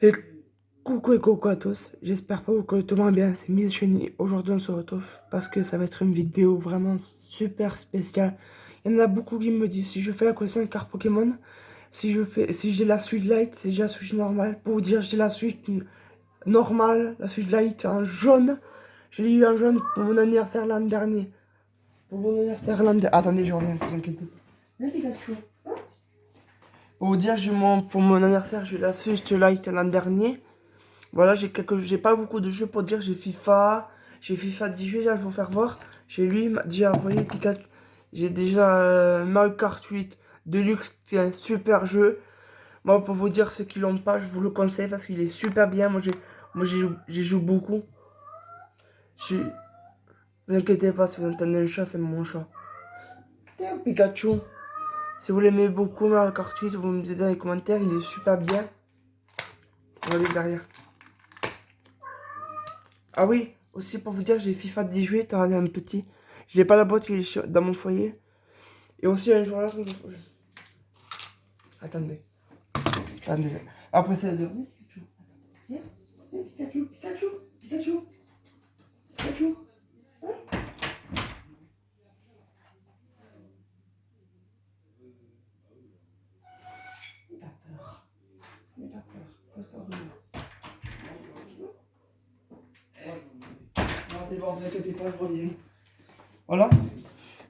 Et coucou à tous, j'espère pas que tout le monde va bien, c'est Miss Chenille. Aujourd'hui on se retrouve parce que ça va être une vidéo vraiment super spéciale. Il y en a beaucoup qui me disent si je fais la collection de cartes Pokémon, si j'ai la suite light, si j'ai la suite normale. Pour vous dire, j'ai la suite normale, la suite light en jaune. Je l'ai eu en jaune pour mon anniversaire l'an dernier. Pour mon anniversaire l'an dernier. Attendez, je reviens, ne vous inquiétez pas. Viens, Pikachu. Pour vous dire, pour mon anniversaire, j'ai eu la suite light l'an dernier. Voilà, j'ai pas beaucoup de jeux pour dire. J'ai FIFA 18, là, je vais vous faire voir. J'ai lui déjà envoyé Pikachu. J'ai déjà Mario Kart 8 Deluxe, c'est un super jeu. Moi, pour vous dire ceux qui l'ont pas, je vous le conseille parce qu'il est super bien. J'y joue beaucoup. Ne vous inquiétez pas si vous entendez un chat, c'est mon chat. Tiens, Pikachu. Si vous l'aimez beaucoup, Mario Kart 8, vous me dites dans les commentaires, il est super bien. On va aller derrière. Ah oui, aussi pour vous dire, j'ai FIFA 18, un petit. Je n'ai pas la boîte, il est dans mon foyer. Et aussi un jour là, attendez. Attendez. Après c'est de Pikachu. Viens, viens, Pikachu. Hein. N'aie pas peur. N'aie pas peur. Pas peur de moi. Non, c'est bon, ne vous inquiétez pas, je reviens. Voilà.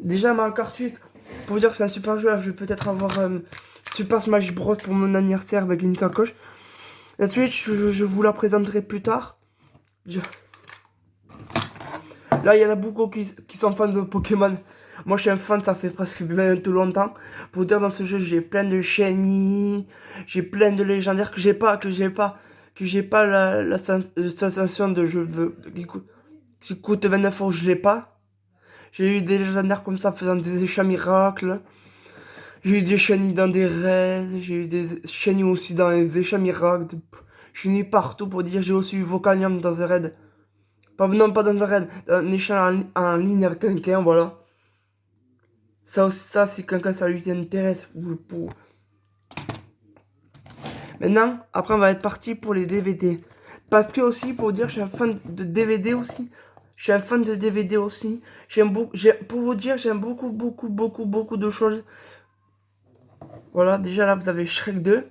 Déjà, Mario Kart 8, pour vous dire que c'est un super jeu, là, je vais peut-être avoir Super Smash Bros pour mon anniversaire avec une sacoche. La Switch, je vous la présenterai plus tard. Là, il y en a beaucoup qui sont fans de Pokémon. Moi, je suis un fan, ça fait presque bien tout longtemps. Pour vous dire, dans ce jeu, j'ai plein de shiny, j'ai plein de légendaires que j'ai pas la sensation de jeu qui coûte 29 €, je l'ai pas. J'ai eu des légendaires comme ça faisant des échats miracles. J'ai eu des shiny dans des raids, j'ai eu des shiny aussi dans les échats miracles. Shiny partout pour dire, j'ai aussi eu Volcanium dans un raid. Non, pas dans un raid, dans un échange en ligne avec quelqu'un, voilà. Ça aussi, ça, si quelqu'un ça lui intéresse, pour... Maintenant, après, on va être parti pour les DVD. Parce que aussi, pour dire, je suis un fan de DVD aussi. Je suis un fan de DVD aussi. Pour vous dire, j'aime beaucoup de choses. Voilà, déjà là, vous avez Shrek 2,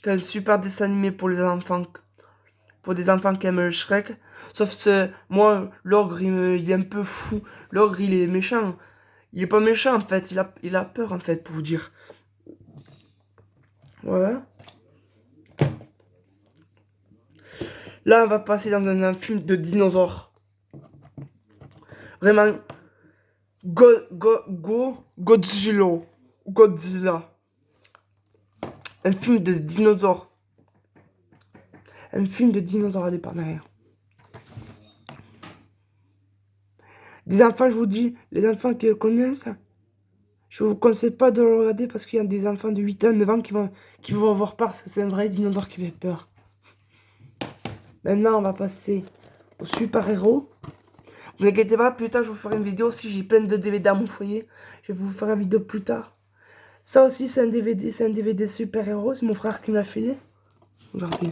qui est un super dessin animé pour les enfants. Pour des enfants qui aiment le Shrek. Sauf que moi, l'ogre, il est un peu fou. L'ogre, il est méchant. Il est pas méchant, en fait. Il a peur, en fait, pour vous dire. Voilà. Là, on va passer dans un film de dinosaures. Vraiment, Godzilla. Godzilla. Un film de dinosaures. Un film de dinosaures à des derrière. Des enfants, je vous dis, les enfants qui le connaissent, je vous conseille pas de le regarder parce qu'il y a des enfants de 8 ans, 9 ans qui vont avoir peur parce que c'est un vrai dinosaure qui fait peur. Maintenant, on va passer aux super-héros. Ne vous inquiétez pas, plus tard, je vous ferai une vidéo. Si j'ai plein de DVD à mon foyer, je vais vous faire une vidéo plus tard. Ça aussi, c'est un DVD super-héros. C'est mon frère qui me l'a filé. Regardez.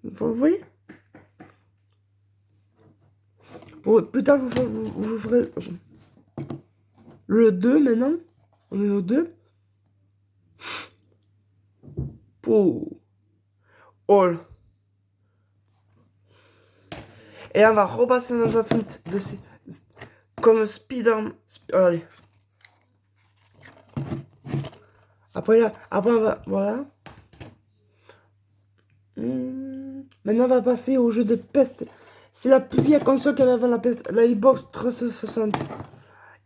Vous voyez? Plus tard, vous ferai le 2 maintenant. On est au 2. Pour All. Et on va repasser dans un film comme Spider-Man. Regardez. Après on va. Voilà. Maintenant, on va passer au jeu de peste. C'est la plus vieille console qu'il y avait avant la peste. La Xbox 360.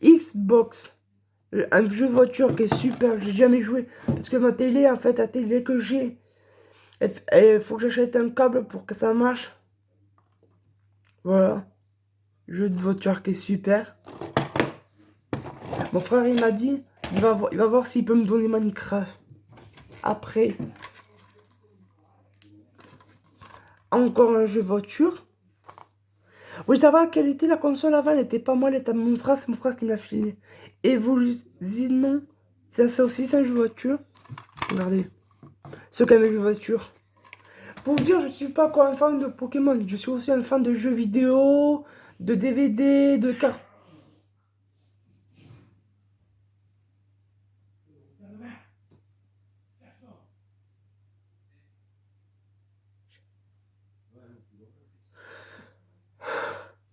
Xbox. Un jeu de voiture qui est super. J'ai jamais joué. Parce que ma télé, en fait, la télé que j'ai, il faut que j'achète un câble pour que ça marche. Voilà. Jeu de voiture qui est super. Mon frère, il m'a dit, il va voir s'il peut me donner Minecraft. Après, encore un jeu de voiture. Oui, ça va, quelle était la console avant? Elle était pas mal, elle était à mon frère, c'est mon frère qui me l'a filé. Evolution, c'est ça aussi, c'est un jeu de voiture. Regardez, ceux qui aiment les jeux de voiture. Pour vous dire, je suis pas quoi un fan de Pokémon. Je suis aussi un fan de jeux vidéo, de DVD, de cartes.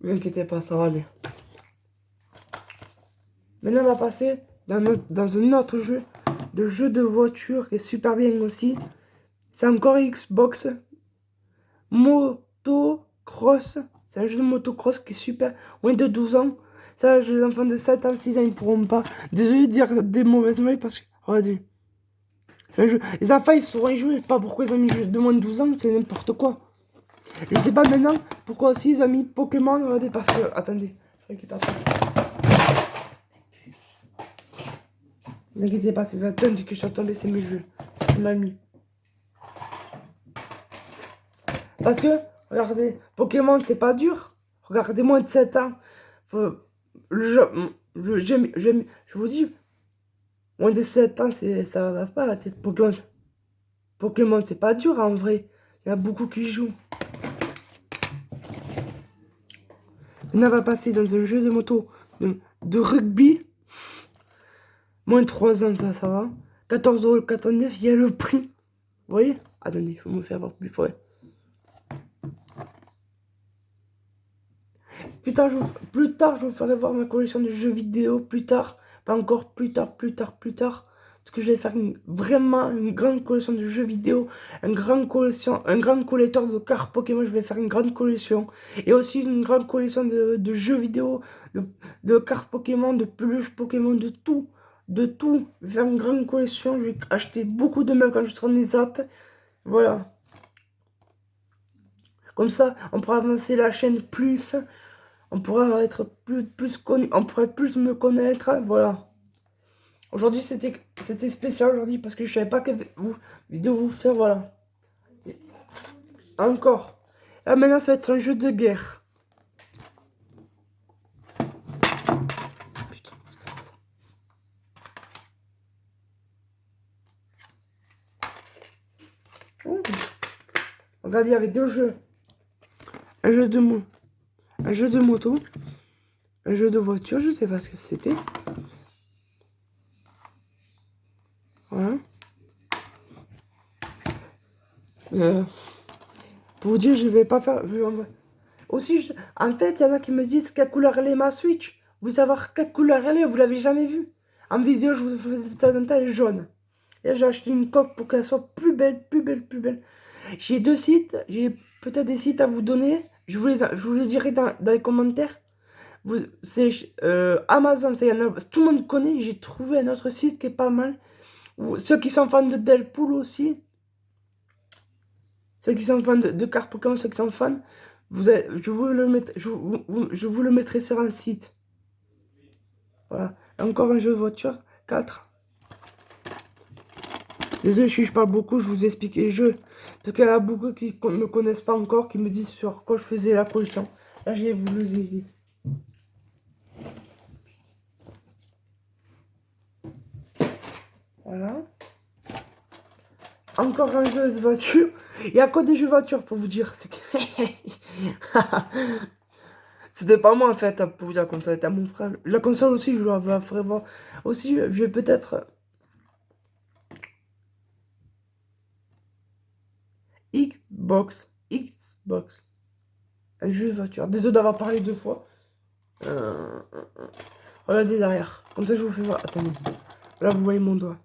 Ne vous inquiétez pas, ça va aller. Maintenant, on va passer dans un autre jeu de voiture qui est super bien aussi. C'est encore Xbox Motocross. C'est un jeu de motocross qui est super. Moins de 12 ans. Ça, les enfants de 7 ans, 6 ans, ils pourront pas. Désolé de dire des mauvaises mots parce que, regardez, c'est un jeu. Les enfants, ils sauront y jouer. Pas pourquoi ils ont mis jeu de moins de 12 ans, c'est n'importe quoi. Je sais pas maintenant pourquoi aussi ils ont mis Pokémon. Regardez, parce que, attendez, je récupère ça. Ne vous inquiétez pas, c'est 20 tonnes que je suis tombé, c'est mes jeux. C'est ma mis. Parce que, regardez, Pokémon, c'est pas dur. Regardez, moins de 7 ans. Faut- je vous dis, moins de 7 ans, ça va pas la tête. Pokémon, Pokémon c'est pas dur en vrai. Il y a beaucoup qui jouent. On va passer dans un jeu de moto de rugby. Moins de 3 ans, ça va. 14,49 €, il y a le prix. Vous voyez? Attendez, il faut me faire voir plus près. Plus tard, je vous ferai voir ma collection de jeux vidéo. Plus tard, pas encore, plus tard. Parce que je vais faire vraiment une grande collection de jeux vidéo. Un grand collecteur de cartes Pokémon. Je vais faire une grande collection. Et aussi une grande collection de jeux vidéo, de cartes Pokémon, de peluches Pokémon, de tout. De tout. Je vais faire une grande collection. Je vais acheter beaucoup de meubles quand je serai en ESAT. Voilà. Comme ça, on pourra avancer la chaîne plus. On pourra être plus connu, on pourrait plus me connaître, voilà. Aujourd'hui, c'était spécial aujourd'hui parce que je savais pas quelle vidéo vous faire, voilà. Et encore. Là, maintenant, ça va être un jeu de guerre. Putain, oh. Regardez, il y avait deux jeux. Un jeu de moto, un jeu de voiture, je sais pas ce que c'était. Voilà. Pour vous dire, je vais pas faire. Aussi, en fait, il y en a qui me disent quelle couleur elle est ma Switch. Vous savoir quelle couleur elle est, vous l'avez jamais vue. En vidéo, je vous faisais de temps en temps, elle est jaune. Et j'ai acheté une coque pour qu'elle soit plus belle, plus belle, plus belle. J'ai deux sites, j'ai peut-être des sites à vous donner. Je vous les dirai dans les commentaires. C'est Amazon, ça, tout le monde connaît. J'ai trouvé un autre site qui est pas mal. Ceux qui sont fans de Deadpool aussi. Ceux qui sont fans de cartes Pokémon, ceux qui sont fans. Je vous le mettrai sur un site. Voilà. Encore un jeu de voiture. 4. Désolé, je parle beaucoup, je vous explique les jeux. Parce qu'il y en a beaucoup qui ne me connaissent pas encore, qui me disent sur quoi je faisais la collection. Là, je vais vous le dire. Voilà. Encore un jeu de voiture. Il y a quoi des jeux de voiture pour vous dire? C'est que... C'était pas moi en fait, pour vous dire comme ça, c'était à mon frère. La console aussi, je la ferai voir. Aussi, je vais peut-être... Xbox. Un jeu de voiture. Désolé d'avoir parlé deux fois. Regardez derrière. Comme ça, je vous fais voir. Attendez. Là, vous voyez mon doigt.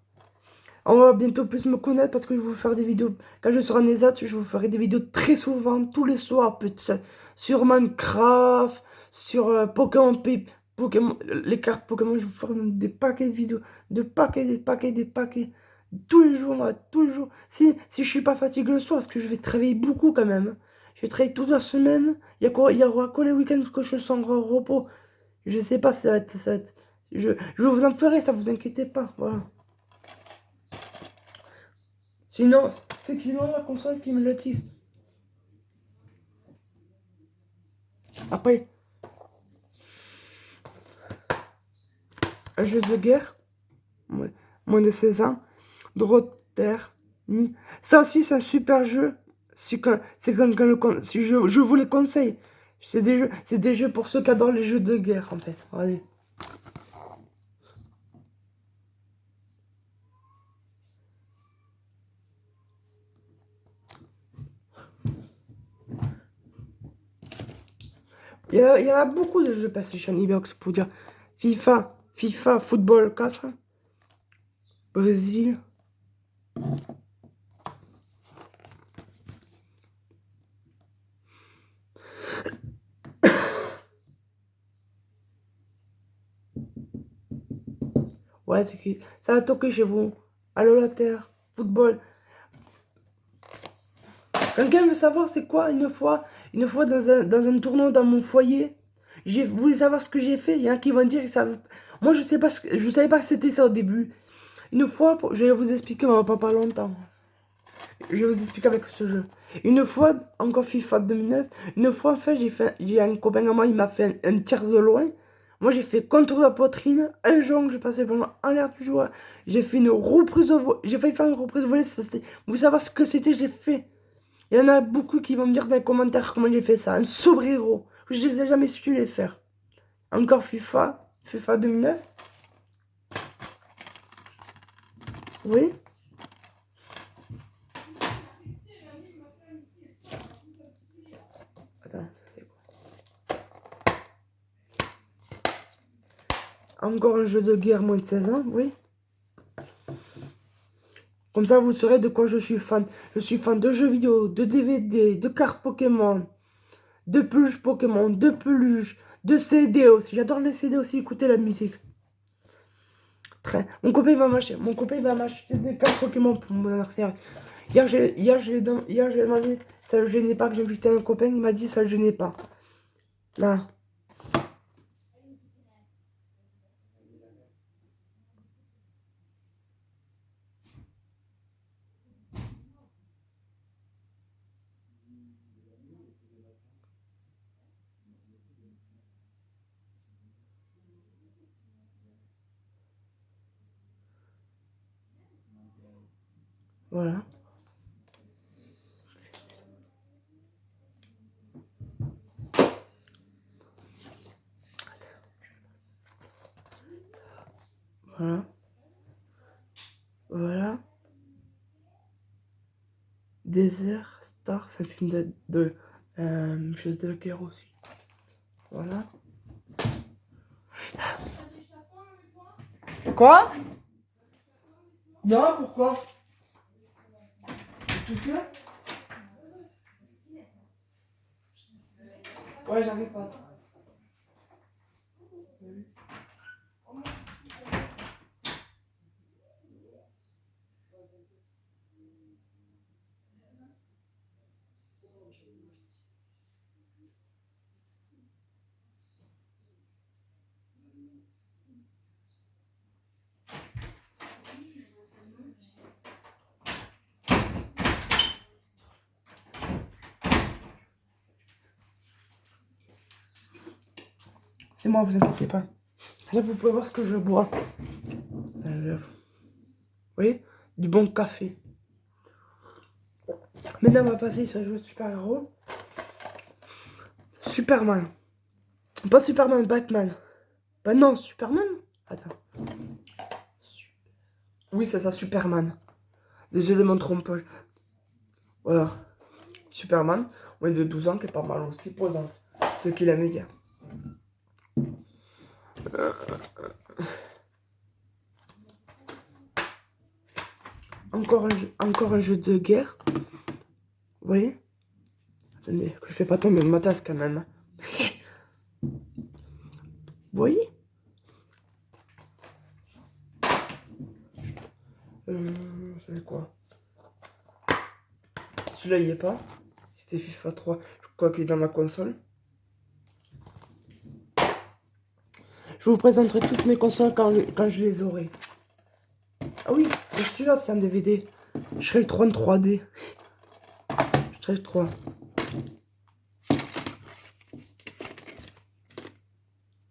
On va bientôt plus me connaître parce que je vais vous faire des vidéos. Quand je serai en ESAT, je vous ferai des vidéos très souvent, tous les soirs, peut-être sur Minecraft, sur Pokémon, les cartes Pokémon. Je vous ferai des paquets de vidéos, des paquets. Tous les jours, moi, tous les jours. Si je suis pas fatigué le soir, parce que je vais travailler beaucoup quand même. Je vais travailler toute la semaine. Il y aura quoi les week-ends que je suis en repos. Je sais pas, ça va être. Je vous en ferai, ça vous inquiétez pas. Voilà. Sinon, c'est qu'ils ont la console qui me le tisse. Après, un jeu de guerre, moins de 16 ans, Drotter, ni. Ça aussi, c'est un super jeu. je vous les conseille. C'est des jeux pour ceux qui adorent les jeux de guerre, en fait. Regardez. Il y a beaucoup de jeux PlayStation Xbox pour dire FIFA, Football 4, Brésil. Ouais, c'est qui? Ça va toquer chez vous. Allô la Terre, football. Quelqu'un veut savoir c'est quoi une fois dans un tournoi dans mon foyer, j'ai voulu savoir ce que j'ai fait. Il y en a qui vont dire que ça. Moi je sais pas je savais pas que c'était ça au début. Une fois, je vais vous expliquer, on va pas longtemps. Je vais vous expliquer avec ce jeu. Une fois, encore FIFA 2009, une fois en fait, j'ai un copain à moi, il m'a fait un tir de loin. Moi j'ai fait contre la poitrine, un jongle, j'ai passé pendant en l'air du joueur. J'ai fait une reprise de volée, j'ai failli faire une reprise de volée, vous savez ce que c'était, j'ai fait. Il y en a beaucoup qui vont me dire dans les commentaires comment j'ai fait ça. Un sobrero. Je les ai jamais su les faire. Encore FIFA 2009. Oui. Attends, c'est quoi? Encore un jeu de guerre moins de 16 ans, oui. Comme ça, vous saurez de quoi je suis fan. Je suis fan de jeux vidéo, de DVD, de cartes Pokémon, de Pokémon, de peluches, de CD aussi. J'adore les CD aussi, écouter la musique. Très. Mon copain il va m'acheter des cartes Pokémon pour mon anniversaire. Hier, j'ai demandé, ça le gênait pas que j'ai invité un copain, il m'a dit ça le gênait pas. Là. Voilà. Voilà. Voilà. Desert Star, c'est un film chose de guerre aussi. Voilà. Quoi? Non, pourquoi? Tout seul? Ouais, j'arrive pas. C'est moi, vous inquiétez pas. Là, vous pouvez voir ce que je bois. Vous voyez? Du bon café. Maintenant, on va passer sur les jeux de super-héros. Superman. Pas Superman, Batman. Bah non, Superman. Attends. Oui, c'est ça, Superman. Désolé de mon trompage. Voilà. Superman, moins de 12 ans, qui est pas mal aussi, posant. Ceux qui l'aiment bien. Encore un jeu de guerre. Vous voyez? Attendez, que je fais pas tomber ma tasse quand même. Vous voyez? C'est quoi? Celui-là, il y est pas. C'était FIFA 3. Je crois qu'il est dans ma console. Je vous présenterai toutes mes consoles quand je les aurai. Ah oui, et celui-là, c'est un DVD. Shrek 3 en 3D. Shrek 3.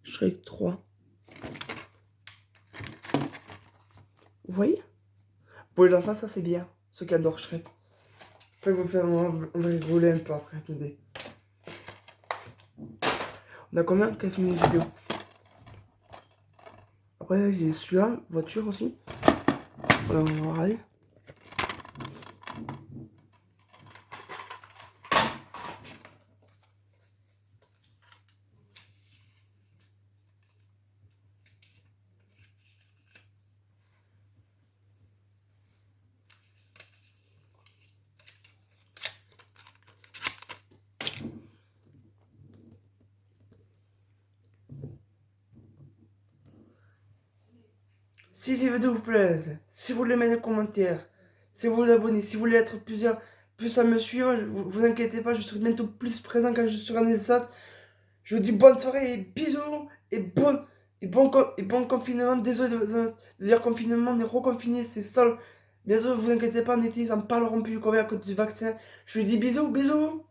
Shrek 3. Vous voyez? Pour les enfants, ça c'est bien. Ceux qui adorent Shrek. Je vais vous faire, on va rigoler un peu après, attendez. On a combien? 15 minutes de vidéo. Après, j'ai celui-là, voiture aussi. On va regarder. Si ces vidéos vous plaisent, si vous voulez mettre des commentaires, si vous vous abonnez, si vous voulez être plus à me suivre, vous inquiétez pas, je serai bientôt plus présent quand je serai en Alsace. Je vous dis bonne soirée et bisous et bon confinement. Désolé de dire confinement, on est reconfiné, c'est ça. Bientôt, vous inquiétez pas, en été, ils en parleront plus du Covid à cause du vaccin. Je vous dis bisous, bisous.